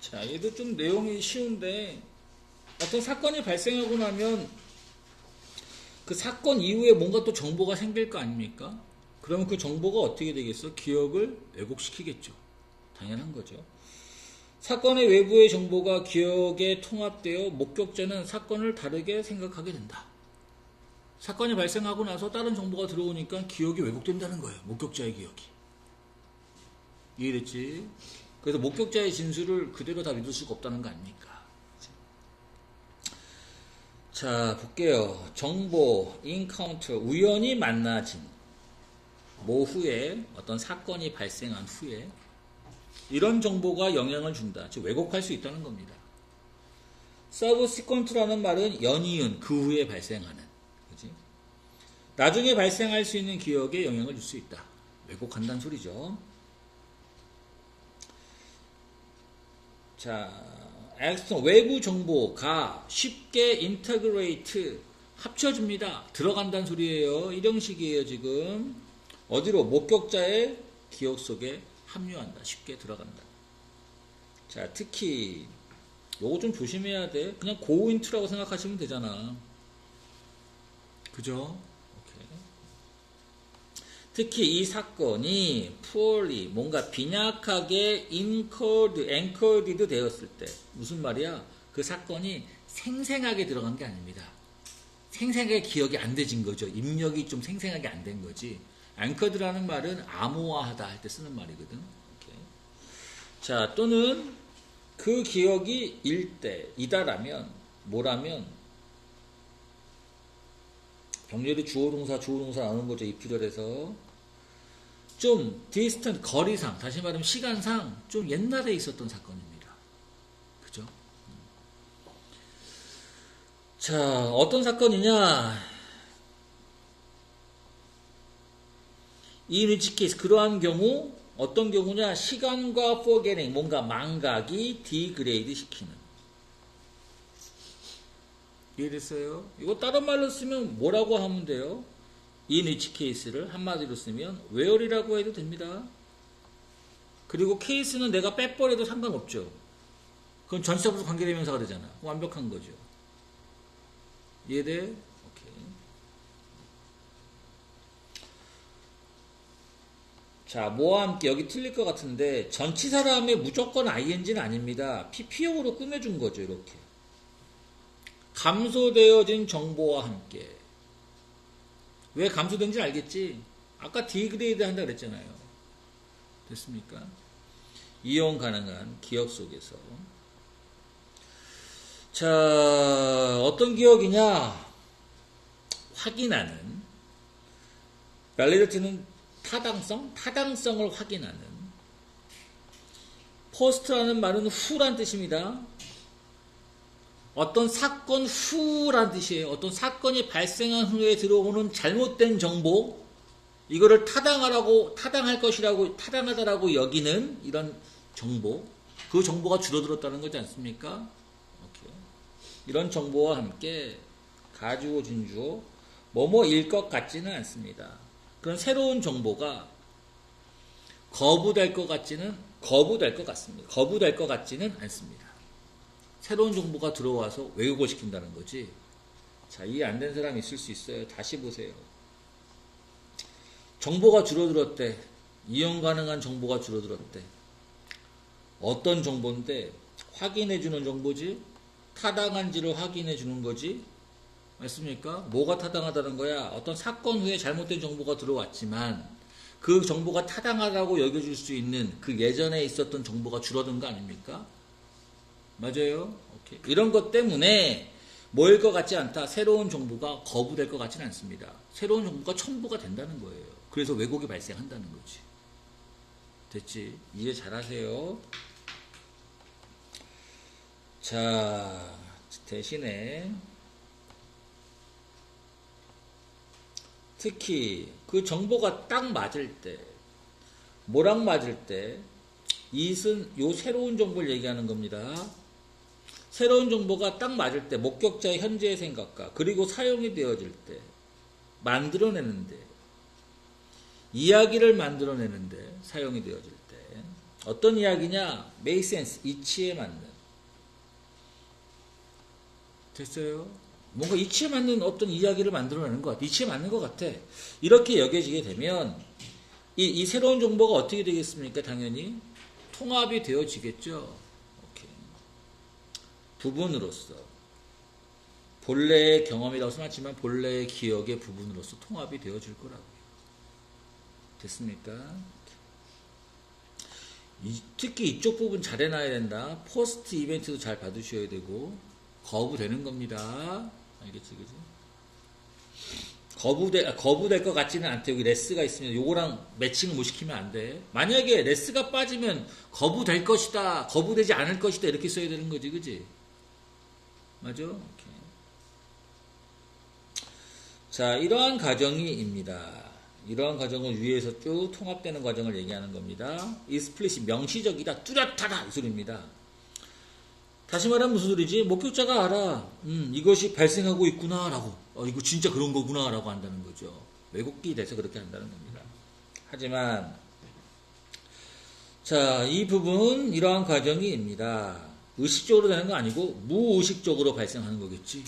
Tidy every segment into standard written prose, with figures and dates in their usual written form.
자, 얘도 좀 내용이 쉬운데 어떤 사건이 발생하고 나면 그 사건 이후에 뭔가 또 정보가 생길 거 아닙니까? 그러면 그 정보가 어떻게 되겠어? 기억을 왜곡시키겠죠. 당연한 거죠. 사건의 외부의 정보가 기억에 통합되어 목격자는 사건을 다르게 생각하게 된다. 사건이 발생하고 나서 다른 정보가 들어오니까 기억이 왜곡된다는 거예요. 목격자의 기억이. 이해됐지? 그래서 목격자의 진술을 그대로 다 믿을 수가 없다는 거 아닙니까? 자, 볼게요. 정보, 인카운터, 우연히 만나진 뭐 후에 어떤 사건이 발생한 후에 이런 정보가 영향을 준다. 즉 왜곡할 수 있다는 겁니다. 서브시퀀트라는 말은 연이은 그 후에 발생하는, 그지? 나중에 발생할 수 있는 기억에 영향을 줄 수 있다. 왜곡한다는 소리죠. 자, 엑스턴 외부 정보가 쉽게 인터그레이트 합쳐집니다. 들어간다는 소리예요. 이런 식이에요. 지금 어디로? 목격자의 기억 속에 합류한다. 쉽게 들어간다. 자, 특히 요거 좀 조심해야 돼. 그냥 고인트라고 생각하시면 되잖아. 그죠? 오케이. 특히 이 사건이 poorly 뭔가 빈약하게 anchored 되었을 때 무슨 말이야? 그 사건이 생생하게 들어간 게 아닙니다. 생생하게 기억이 안 되진 거죠. 입력이 좀 생생하게 안 된 거지. anchored라는 말은 암호화하다 할 때 쓰는 말이거든. 오케이. 자, 또는 그 기억이 이다라면 뭐라면 병렬이 주어동사 나오는 거죠. 입주절에서 좀 distant 거리상, 다시 말하면 시간상 좀 옛날에 있었던 사건입니다. 그죠? 자, 어떤 사건이냐? 이 리치 케이스, 그러한 경우 어떤 경우냐? 시간과 forgetting, 뭔가 망각이 디그레이드 시키는. 이해됐어요? 이거 다른 말로 쓰면 뭐라고 하면 돼요? 이 리치 케이스를 한마디로 쓰면 where이라고 해도 됩니다. 그리고 케이스는 내가 빼버려도 상관없죠. 그건 전치사부터 관계대명사가 되잖아. 완벽한 거죠. 이해돼? 오케이. 자, 뭐와 함께 여기 틀릴 것 같은데 전치사 다음에 무조건 ing는 아닙니다. PP형으로 꾸며준 거죠. 이렇게. 감소되어진 정보와 함께. 왜 감소된지 알겠지? 아까 디그레이드 한다 그랬잖아요. 됐습니까? 이용 가능한 기억 속에서. 자, 어떤 기억이냐? 확인하는. validity는 타당성을 확인하는. post라는 말은 후란 뜻입니다. 어떤 사건 후란 뜻이에요. 어떤 사건이 발생한 후에 들어오는 잘못된 정보, 이거를 타당할 것이라고, 타당하다라고 여기는 이런 정보, 그 정보가 줄어들었다는 거지 않습니까? 오케이. 이런 정보와 함께 가주어, 진주어, 뭐뭐일 것 같지는 않습니다. 그런 새로운 정보가 거부될 것 같습니다. 거부될 것 같지는 않습니다. 새로운 정보가 들어와서 왜곡을 시킨다는 거지. 자, 이해 안 된 사람이 있을 수 있어요. 다시 보세요. 정보가 줄어들었대. 이용 가능한 정보가 줄어들었대. 어떤 정보인데 확인해주는 정보지? 타당한지를 확인해주는 거지? 맞습니까? 뭐가 타당하다는 거야? 어떤 사건 후에 잘못된 정보가 들어왔지만 그 정보가 타당하다고 여겨줄 수 있는 그 예전에 있었던 정보가 줄어든 거 아닙니까? 맞아요? 오케이. 이런 것 때문에 뭐일 것 같지 않다. 새로운 정보가 거부될 것 같지는 않습니다. 새로운 정보가 첨부가 된다는 거예요. 그래서 왜곡이 발생한다는 거지. 됐지? 이해 잘하세요. 자, 대신에 특히 그 정보가 딱 맞을 때, 뭐랑 맞을 때, 이것은 요 새로운 정보를 얘기하는 겁니다. 새로운 정보가 딱 맞을 때, 목격자의 현재의 생각과 그리고 사용이 되어질 때, 만들어내는데, 이야기를 만들어내는데 사용이 되어질 때, 어떤 이야기냐? make sense, 이치에 맞는. 됐어요? 뭔가 이치에 맞는 어떤 이야기를 만들어내는 것 같아. 이치에 맞는 것 같아. 이렇게 여겨지게 되면 이 새로운 정보가 어떻게 되겠습니까? 당연히 통합이 되어지겠죠. 오케이. 부분으로서 본래의 경험이라고 써놨지만 본래의 기억의 부분으로서 통합이 되어질 거라고요. 됐습니까? 특히 이쪽 부분 잘 해놔야 된다. 포스트 이벤트도 잘 받으셔야 되고 거부되는 겁니다. 알겠지, 그지? 거부될 것 같지는 않대. 여기 레스가 있으면 요거랑 매칭을 못 시키면 안 돼. 만약에 레스가 빠지면 거부될 것이다, 거부되지 않을 것이다 이렇게 써야 되는 거지, 그지? 맞아? 오케이. 자, 이러한 과정이입니다. 이러한 과정을 위에서 쭉 통합되는 과정을 얘기하는 겁니다. 이 스플릿이 명시적이다, 뚜렷하다 이 소리입니다. 다시 말하면 무슨 소리지? 목격자가 알아. 이것이 발생하고 있구나 라고. 이거 진짜 그런 거구나 라고 한다는 거죠. 왜곡이 돼서 그렇게 한다는 겁니다. 하지만 자, 이 부분 이러한 과정이입니다. 의식적으로 되는 거 아니고 무의식적으로 발생하는 거겠지.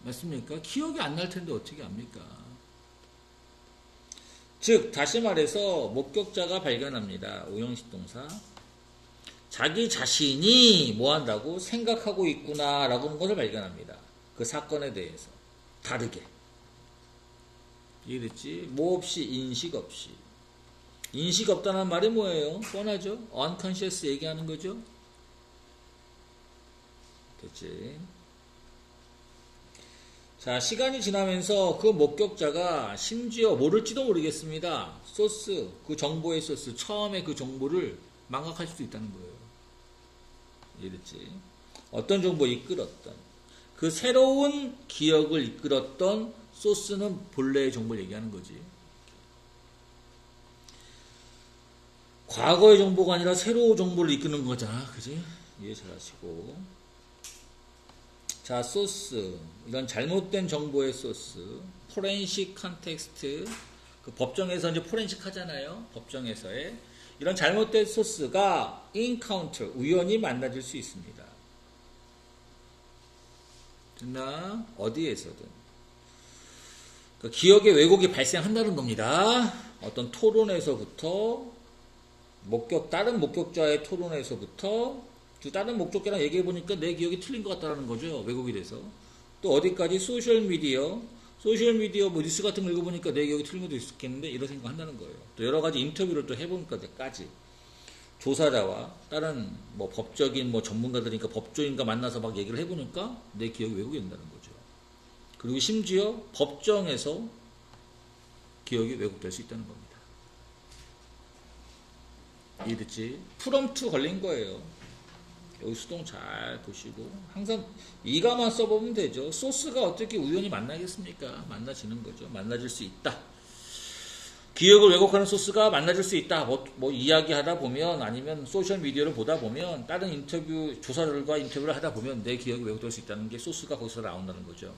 맞습니까? 기억이 안 날 텐데 어떻게 합니까? 즉 다시 말해서 목격자가 발견합니다. 오형식 동사. 자기 자신이 뭐 한다고? 생각하고 있구나 라고 하는 것을 발견합니다. 그 사건에 대해서 다르게. 이해됐지? 뭐 없이, 인식 없이. 인식 없다는 말이 뭐예요? 뻔하죠? unconscious 얘기하는 거죠? 됐지? 자, 시간이 지나면서 그 목격자가 심지어 모를지도 모르겠습니다. 소스, 그 정보의 소스, 처음에 그 정보를 망각할 수도 있다는 거예요. 이해됐지? 어떤 정보 이끌었던, 그 새로운 기억을 이끌었던 소스는 본래의 정보를 얘기하는 거지. 과거의 정보가 아니라 새로운 정보를 이끄는 거잖아. 그지? 이해 잘 하시고. 자, 소스. 이런 잘못된 정보의 소스. 포렌식 컨텍스트. 그 법정에서 이제 포렌식 하잖아요. 법정에서의. 이런 잘못된 소스가 encounter, 우연히 만나질 수 있습니다. 됐나? 어디에서든. 그러니까 기억의 왜곡이 발생한다는 겁니다. 어떤 토론에서부터, 다른 목격자의 토론에서부터, 다른 목격자랑 얘기해보니까 내 기억이 틀린 것 같다는 거죠. 왜곡이 돼서. 또 어디까지? 소셜미디어 뭐 뉴스 같은 거 읽어보니까 내 기억이 틀린 것도 있겠는데 이런 생각 한다는 거예요. 또 여러 가지 인터뷰를 또 해보니까까지 조사자와 다른 뭐 법적인 뭐 전문가들이니까 법조인과 만나서 막 얘기를 해보니까 내 기억이 왜곡이 된다는 거죠. 그리고 심지어 법정에서 기억이 왜곡될 수 있다는 겁니다. 이해됐지? 프롬프트 걸린 거예요. 여기 수동 잘 보시고 항상 이가만 써보면 되죠. 소스가 어떻게 우연히 만나겠습니까? 만나지는 거죠. 만나질 수 있다. 기억을 왜곡하는 소스가 만나질 수 있다. 뭐 이야기하다 보면 아니면 소셜미디어를 보다 보면 다른 조사들과 인터뷰를 하다 보면 내 기억이 왜곡될 수 있다는 게 소스가 거기서 나온다는 거죠.